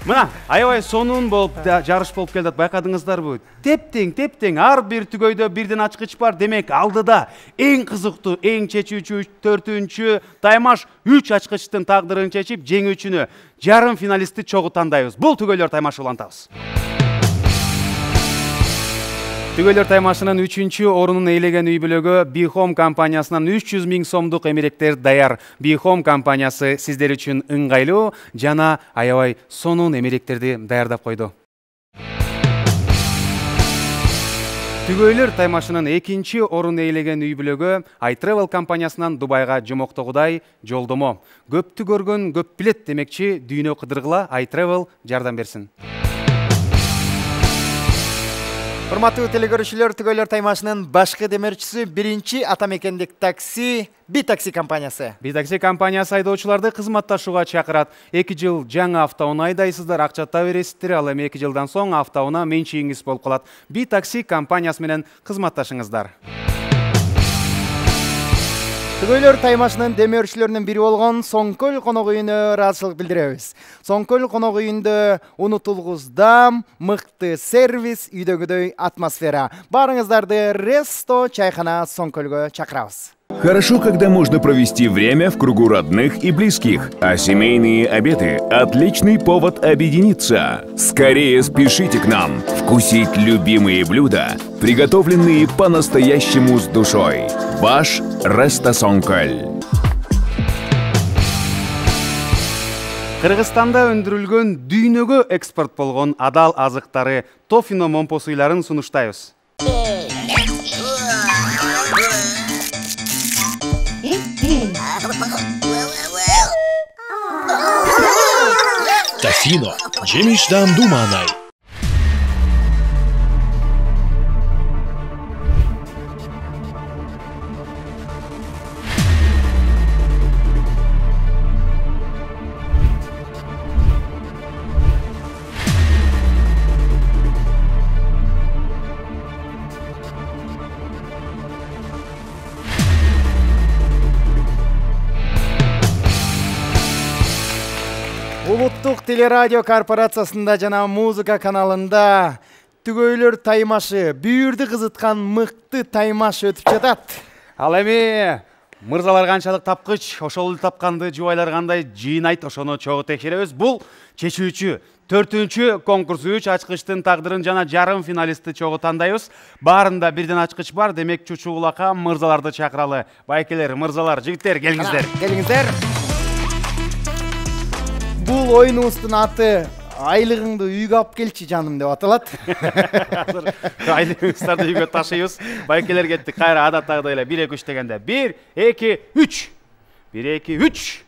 Мына, аябай сонун болуп жарыш болуп келди. Байкадыңыздарбы? Тептең. Ар бир түгөйдө бирден ачкыч бар. Демек, алдыда эң кызыктуу, эң чечүүчү 4-чү таймаш 3 ачкычтын тагдырын чечип, жеңүүчүнү жарым финалистти чогуу тандайбыз. Бул түгөйлөр таймашы улантабыз. Түгөйлөр таймашынын 3-чү орунун ээлеген үй бүлөгө Bihome компаниясынан 300 000 сомдук эмеректер даяр. Bihome компаниясы сиздер үчүн ыңгайлуу жана аябай сонун эмеректерди даярдап койду. Түгөйлөр таймашынын 2-чи орун ээлеген үй бүлөгө iTravel компаниясынан Дубайга жомоктогудай жолдомо. Көптү көргөн көп билет демекчи, дүйнө кыдыргыла iTravel жардам берсин. Урматтуу телекөрүүчүлөр, түгөйлөр таймашынын башкы демерчиси биринчи атамекендик такси Битакси компаниясы. Битакси компаниясы айдоочуларды кызматташууга чакырат. 2 жыл жаңы автоунаа айдайсыздар, акчата бересиздер, ал эми 2 жылдан соң автоунаа менчигиңиз болуп калат. Битакси компаниясы менен кызматташыңыздар. Түгөйлөр таймашынын демөөрчүлөрүнүн бири болгон Соңкөл конок үйүнө ыраазычылык билдиребиз. Соңкөл конок үйүндө унутулгуздам, мыкты сервис, үйдөгүдөй атмосфера. Барыңыздарды Ресто чайхана Соңкөлгө чакырабыз. Хорошо, когда можно провести время в кругу родных и близких, а семейные обеды – отличный повод объединиться. Скорее спешите к нам вкусить любимые блюда, приготовленные по-настоящему с душой. Ваш Ресто Соңкөл. Кыргызстанда өндүрүлгөн дүйнөгө экспорт болгон адал азыктары Тофино момпосуйларын сунуштайбыз. Тофино. Жемишдан думанай. Улуттук телерадио корпорациясында жана музыка каналында түгөйлөр таймашы, бүйүрдү кызыткан мыкты таймаш өтүп жатат. Ал эми мырзалар канчалык тапкыч, ошол тапканды жубайлар кандай жыйнайт, ошону чогуу текшеребиз. Бул чечүүчү 4-чү конкурс 3 ачкычтын тагдырын жана жарым финалистти чогуу тандайбыз. Баарында бирден ачкыч бар, демек чучугулака мырзаларды чакыралы. Байкелер, мырзалар, жигиттер, келиңиздер. Келиңиздер. Бул оюнубуздун аты айлыгыңды үйгө алып келчи жаным деп аталат. Азыр айлыгыңыздарды үйгө ташыйбыз. Байкелер кеттик, кайра адаттагыдай эле 1-2-3 дегенде 1-2-3. 1-2-3.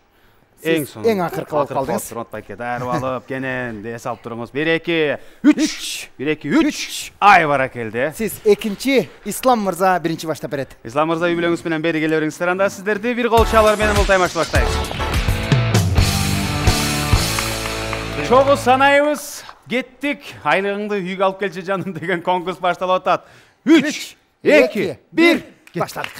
Эң Сиз сонун. эң акыркы болуп калдыңыз. Турматбайке дарып алып, кенен эс алып туруңуз. 1-2, 3. 1-2, 3. Ай баракелде. Сиз экинчи, Ислам мырза биринчи баштап берет. Ислам мырза үй бүлөңүз менен бери келе бериңиздер. Анда сиздерди бир кол чалар менен бул таймашты баштайбыз. Чогуу санайбыз. Кеттик. Айлыгыңды үйгө алып келчи жаным деген конкурс башталып атат. 3, 2, 1. Баштадык.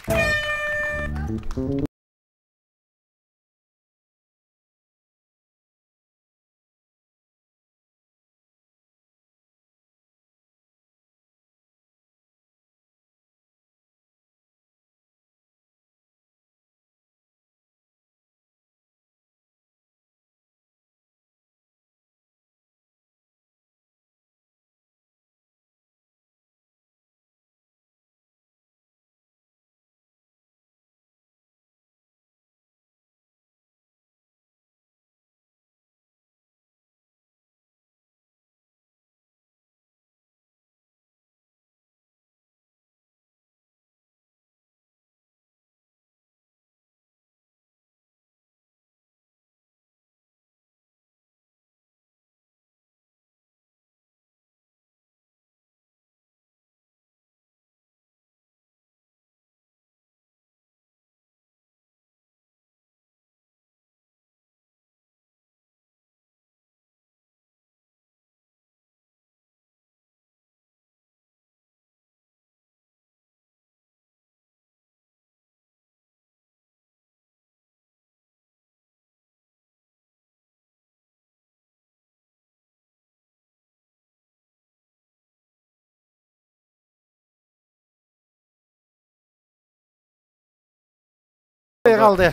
Калды.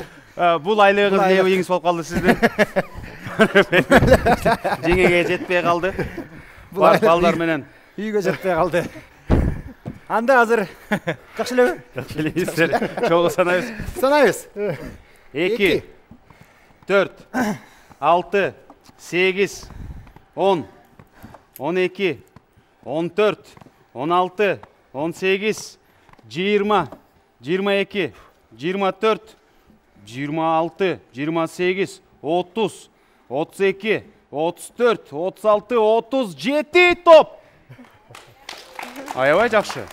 Бул айлыгыңыз не үйүңүз болуп калды сиздин? Жеңеге жетпей калды. Балдар менен Үйгө жетпей калды. Анда азыр жакшы элеби? жакшы элеңиздер. Чогуу санайбыз. Санайбыз. 2, 4, 6, 8, 10, 12, 14, 16, 18, 20, 22, 24, 26, 28, 30, 32, 34, 36, 37 топ. Аябай жакшы.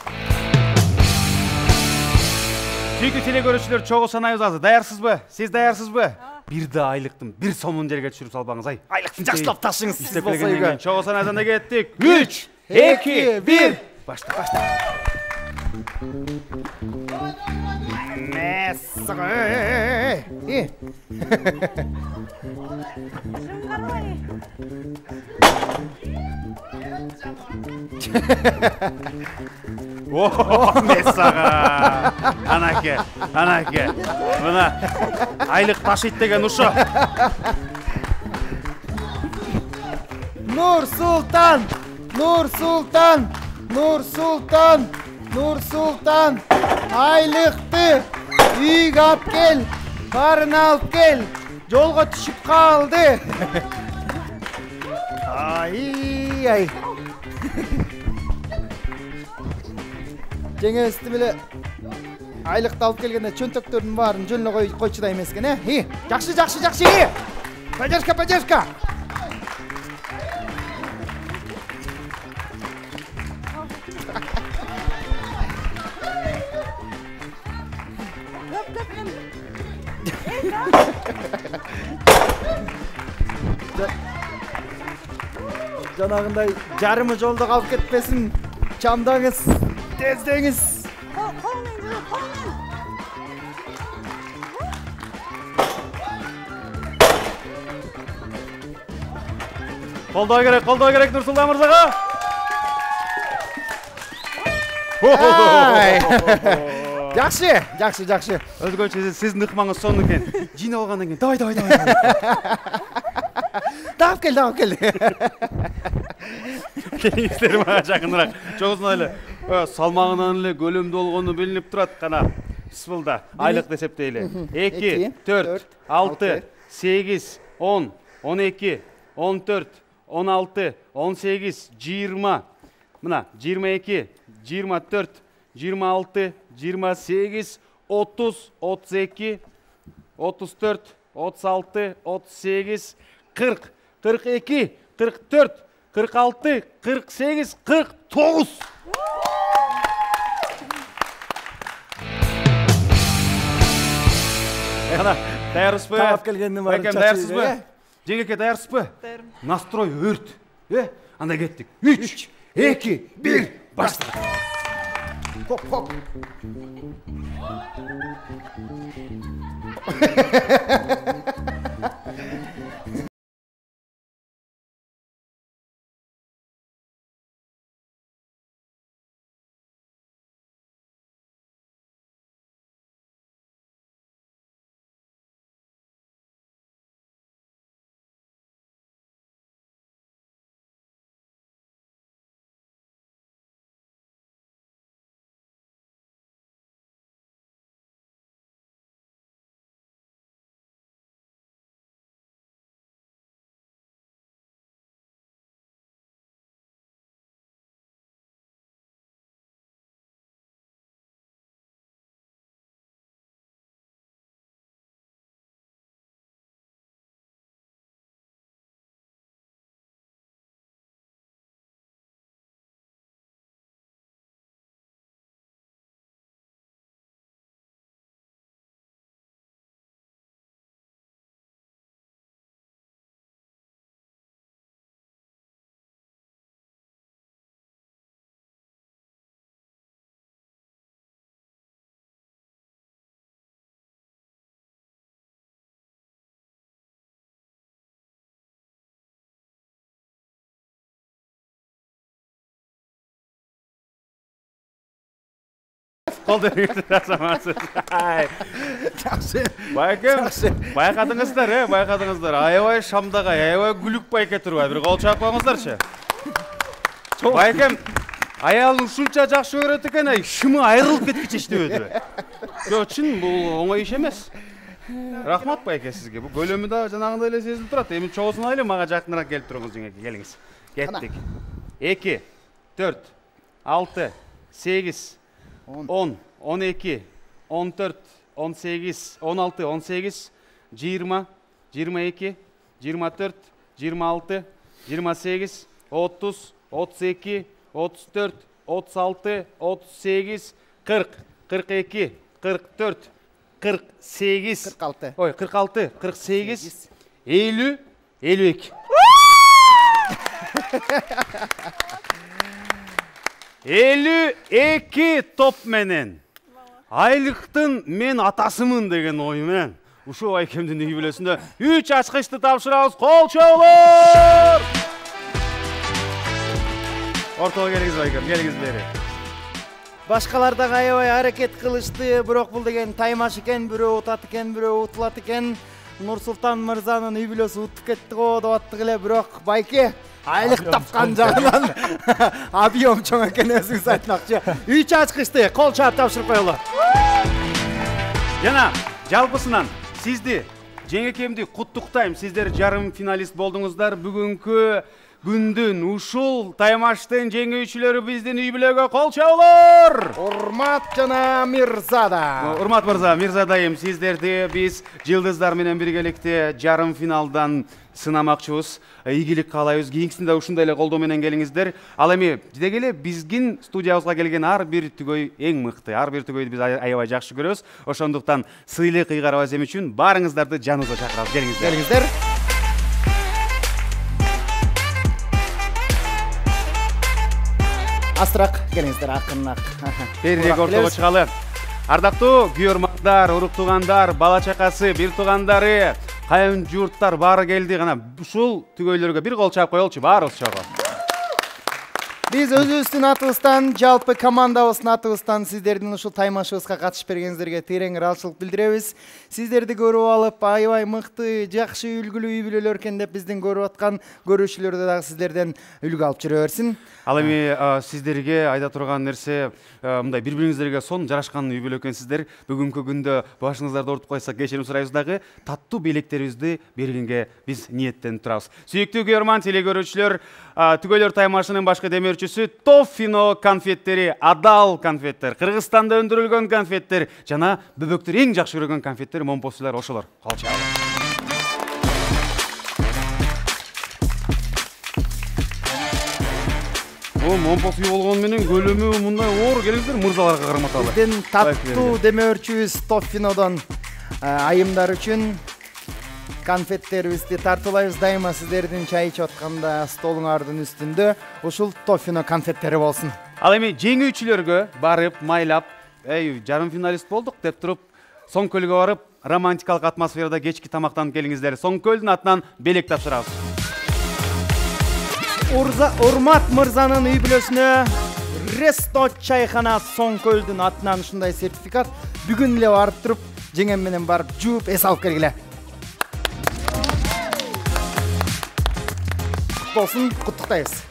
Сүйүктүү теле көрүүчүлөр, чогуу санайбыз азыр. Даярсызбы? Сиз даярсызбы? Бир да айлыктын бир сомун жерге түшүрүп салбаңыз, ай. Айлыктын жакшылап ташыңыз. Сиз болсо Истеп үйгө. чогуу санайсанда кеттик. 3, 2, 1. Башта. Мессага. Анаке. Мына айлык ташыйт деген ушу. Нур Султан, айлыкты үйгө алып кел, барын алып кел, жолго түшүп калды. Ай. Жеңести беле айлыкты алып келгенде чөнтөктөрдүн баарын жөн эле койчу да эмес экен, Жакшы. Поддержка. Жанагындай жарымы жолдо калып кетпесин. Чамдаңыз, тездеңиз. Колдоо керек Нурсултан мырзага. Жакшы. Өзгөчө сиздин ыкмаңыз сонун экен. Жине алгандан кийин давай. Дап кел. Келиңиздер мага жакыныраак. Чогусун эле салмагынан эле көлөмдүү болгону билинип турат. Кана сыпылда айлык эсептейли. 2, 4, 6, 8, 10, 12, 14, 16, 18, 20. Мына 22, 24, 26, 28, 30, 32, 34, 36, 38, 40, 42, 44, 46, 48, 49. Ana, daярсызбы? Таап келгендин баары Байкем, чачып daярсызбы? жибер, Жеңеке, daярсызбы? Даярмын. Настрой өрт. Анда кеттик. 3, 2, 1, башла. Хоп, хоп. Қолдарыңызды жасамасыз. Байкем, байқадыңыздар, байқадыңыздар. Аябай шамдаға, аябай күлік байке тұруға. Bir қол чаап қойыңыздаршы. Байкем, аялың шунча жақсы көреді екен, шымы айырылып кеткенше іштеп өтіп. Жоқ, шын бұл оңай іш емес. Рахмат байке сізге. Бұл көлемі де жаңағындай еле сезіліп тұрады. Емін чоғысын айлы, маға жақынырақ келіп тұрыңыз жеңеке. Келіңіз. Кеттік. 2, 4, 6, 8, 10, 12, 14, 18, 16, 18, 20, 22, 24, 26, 28, 30, 32, 34, 36, 38, 40, 42, 44, 48, 46. Ой, 46, 48, 50, 52. 52 топ менен. Айлықтың мен атасымын деген оймен. Ушу Байкемдин үй бүлөсүндө 3 ачкычты тапшырабыз. Кол чоолор! Ортого келиңиз Байкем, келиңиз бери. Башкалар да аябай аракет кылышты, бирок бул деген таймаш экен, бирөө утат экен, бирөө утулат экен. Нурсултан мырзанын үй бүлөсү утуп кетти го деп аттык эле, бирок Байке айлык тапкан жагынан объем чоң экен өзүңүз айтмакчы. 3 ачкычты кол чаап тапшырып коелу. Жана жалпысынан сизди жеңекемди куттуктайм. Сиздер жарым финалист болдуңуздар. Бүгүнкү күндүн ушул таймаштын жеңүүчүлөрү биздин үй бүлөгө кол чоолор. Урмат жана Мирзада. Урмат мырза, Мирзадайым, сиздерди биз жылдыздар менен биргеликте жарым финалдан сынамакчыбыз. Ийгилик каалайбыз. Кийинкисинде ушундай эле колдоо менен келиңиздер. Ал эми деги эле биздин студиябызга келген ар бир түгөй эң мыкты. Ар бир түгөйдү биз аябай жакшы көрөбүз. Ошондуктан сыйлык ыйгарабыз эми үчүн баарыңыздарды жаныбызга чакырабыз. Келиңиздер. Келиңиздер. Астыраак келиңиздер, акырынак. Берирээк ортого чыгалы. Ардактуу күйөрмандар, урук туугандар, бала чакасы, бир туугандары, кайын журттар баары келди. Кана ушул түгөйлөргө бир кол чаап коелучу баарыбыз чогуу. Биз өзүбүздүн атыбыздан, жалпы командабыздын атыбыздан сиздердин ушул таймашыбызга катышып бергениңиздерге терең ыраазычылык билдиребиз. Сиздерди көрүп алып, аябай мыкты, жакшы үлгүлүү үй бүлөлөр экен деп биздин көрүп аткан көрүүчүлөр дагы сиздерден үлгү алып жүрө берсин. Ал эми сиздерге айта турган нерсе, мындай бири-бириңиздерге сон жарашкан үй бүлө экенсиздер. Бүгүнкү күндө башыңыздарды ортуп койсок кечирим сурайбыз дагы, таттуу белектерибизди бергенге биз ниеттенип турабыз. Сүйүктүү көрөрман телекөрүүчүлөр, түгөйлөр таймашынын башкы демөөрчүсү Тоффино конфеттери, адал конфеттер, Кыргызстанда өндүрүлгөн конфеттер жана бөбөктөр эң жакшы көргөн конфеттер, момпосуйлар ошолор. Кол чаап. момпос үй болгону менен көлөмү мындай оор келиңиздер мырзаларга карматалы. Биздин таттуу демөөрчүбүз Тоффинодон айымдар үчүн конфеттерибизди тартуулайбыз. Дайыма сиздердин чай ичип атканда столуңардын үстүндө ушул Тоффино конфеттери болсун. Ал эми жеңүүчүлөргө барып майлап, жарым финалист болдук деп туруп, Соңкөлгө барып, романтикалык атмосферада кечки тамактанып келиңиздер. Соңкөлдүн атынан белек тапшырабыз. Урмат мырзанын үй бүлөсүнө Ресто чайхана Соңкөлдүн атынан ушундай сертификат. Бүгүн эле барып туруп, жеңем менен барып жууп эс алып келгиле. Болсун, куттуктайбыз.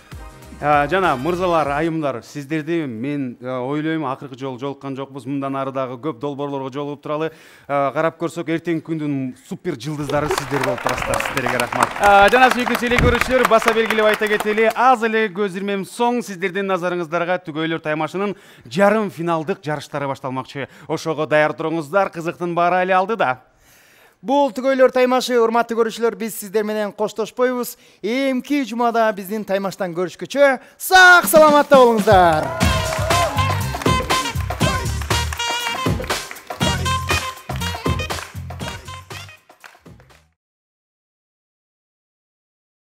Жана мырзалар, айымдар, сиздерди мен ойлойм акыркы жолу жолуккан жокпуз. Мындан ары дагы көп долбоорлорго жолугуп туралы. Карап көрсөк, эртеңки күндүн супер жылдыздары сиздер болуп турасыздар. Сиздерге рахмат. Жана сүйүктүү телекөрүүчүлөр, баса белгилеп айта кетели, аз эле көз ирмем соң сиздердин назарыңыздарга Түгөйлөр таймашынын жарым финалдык жарыштары башталмакчы. Ошого даяр туруңуздар, кызыктын баары эле алдыда. Бул Түгөйлөр таймашы, урматтуу көрүүчүлөр, биз сиздер менен коштошпойбуз. Эмки жумада биздин таймаштан көрүшкүчө сак саламатта болуңуздар.